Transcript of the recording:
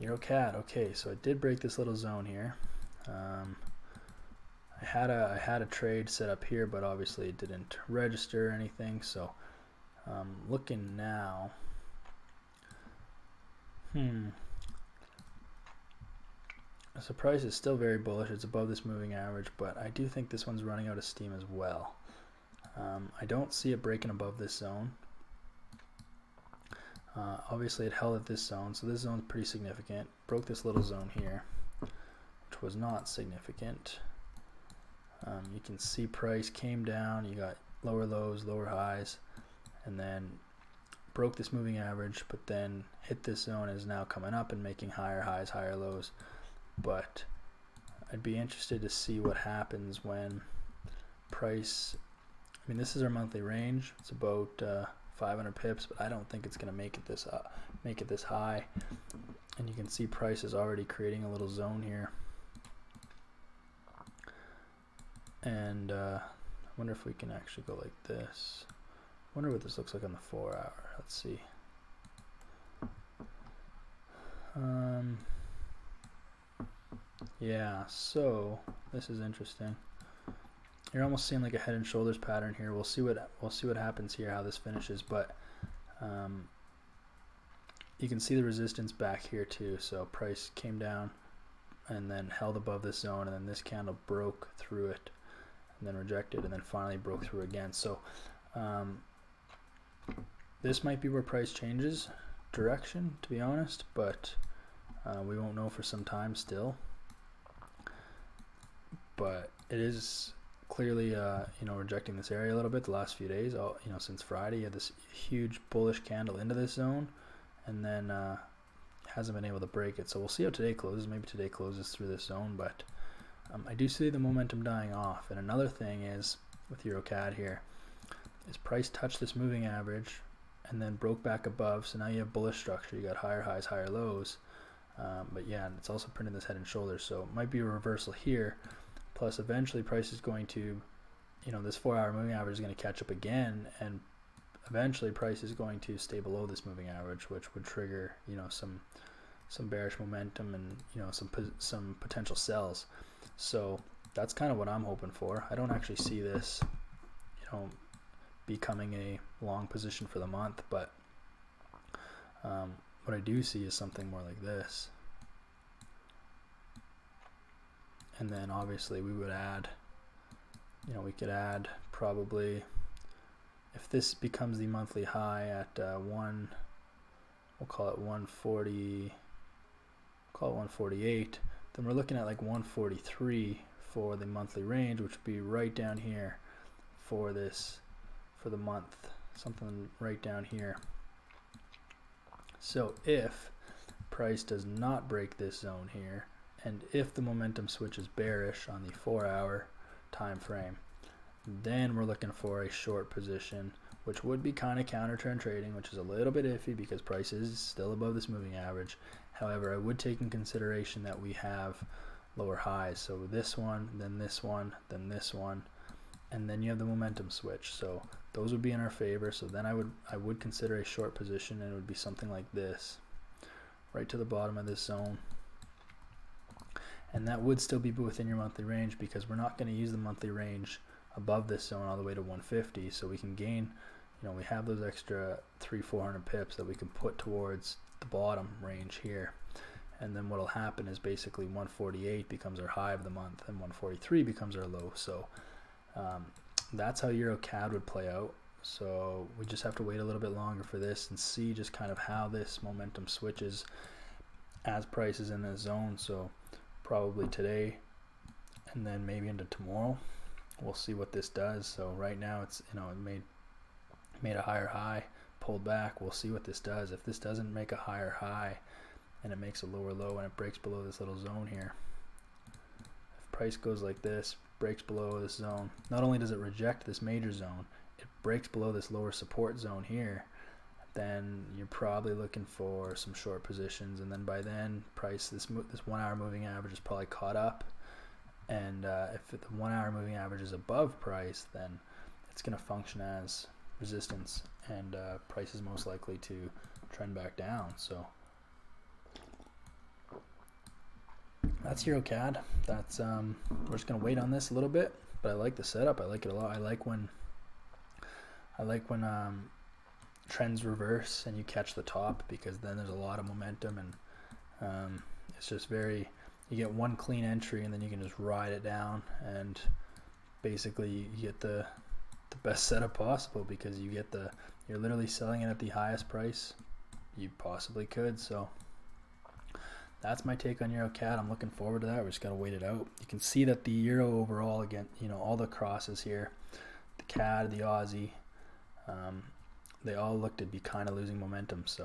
Eurcad. Okay, so it did break this little zone here. I had a trade set up here, but obviously it didn't register or anything. So looking now. So price is still very bullish. It's above this moving average, but I do think this one's running out of steam as well. I don't see it breaking above this zone. Obviously it held at this zone, so this zone's pretty significant. Broke this little zone here, which was not significant. You can see price came down, you got lower lows, lower highs, and then broke this moving average, but then hit this zone and is now coming up and making higher highs, higher lows. But I'd be interested to see what happens when price, I mean, this is our monthly range. It's about 500 pips, but I don't think it's going to make it this high. And you can see price is already creating a little zone here. And I wonder if we can actually go like this. I wonder what this looks like on the 4 hour. Let's see. Yeah, so this is interesting. You're almost seeing like a head and shoulders pattern here. We'll see what happens here, how this finishes, but you can see the resistance back here too. So price came down and then held above this zone, and then this candle broke through it and then rejected and then finally broke through again. So this might be where price changes direction, to be honest, but we won't know for some time still. But it is clearly rejecting this area a little bit the last few days. Since Friday, you had this huge bullish candle into this zone, and then hasn't been able to break it. So we'll see how today closes. Maybe today closes through this zone, but I do see the momentum dying off. And another thing is with Eurocad here is price touched this moving average and then broke back above. So now you have bullish structure. You got higher highs, higher lows. But yeah, and it's also printing this head and shoulders. So it might be a reversal here. Plus eventually price is going to, this 4 hour moving average is going to catch up again, and eventually price is going to stay below this moving average, which would trigger, some bearish momentum and, some potential sells. So that's kind of what I'm hoping for. I don't actually see this, becoming a long position for the month, but what I do see is something more like this. And then obviously we would add, we could add probably, if this becomes the monthly high at we'll call it 140, call it 148, then we're looking at like 143 for the monthly range, which would be right down here for the month, something right down here. So if price does not break this zone here, and if the momentum switches bearish on the 4 hour time frame, then we're looking for a short position, which would be kind of counter trend trading, which is a little bit iffy because price is still above this moving average. However, I would take in consideration that we have lower highs. So this one, then this one, then this one, and then you have the momentum switch. So those would be in our favor. So then I would consider a short position, and it would be something like this, right to the bottom of this zone. And that would still be within your monthly range, because we're not going to use the monthly range above this zone all the way to 150. So we can gain, we have those extra 300-400 pips that we can put towards the bottom range here. And then what'll happen is basically 148 becomes our high of the month and 143 becomes our low. So that's how Eurocad would play out. So we just have to wait a little bit longer for this and see just kind of how this momentum switches as price is in this zone. So probably today and then maybe into tomorrow, we'll see what this does. So right now it's, it made a higher high, pulled back. We'll see what this does. If this doesn't make a higher high and it makes a lower low and it breaks below this little zone here, if price goes like this, breaks below this zone, not only does it reject this major zone, it breaks below this lower support zone here, then you're probably looking for some short positions. And then by then price, this 1 hour moving average is probably caught up, and if the 1 hour moving average is above price, then it's going to function as resistance, and price is most likely to trend back down. So that's Eurocad. That's we're just gonna wait on this a little bit, but I like the setup. I like it a lot. I like when trends reverse and you catch the top, because then there's a lot of momentum, and it's just very, you get one clean entry and then you can just ride it down, and basically you get the best setup possible, because you're literally selling it at the highest price you possibly could. So that's my take on Eurocad. I'm looking forward to that. We're just gotta wait it out. You can see that the euro overall, again, all the crosses here, the CAD, the Aussie, they all look to be kind of losing momentum. So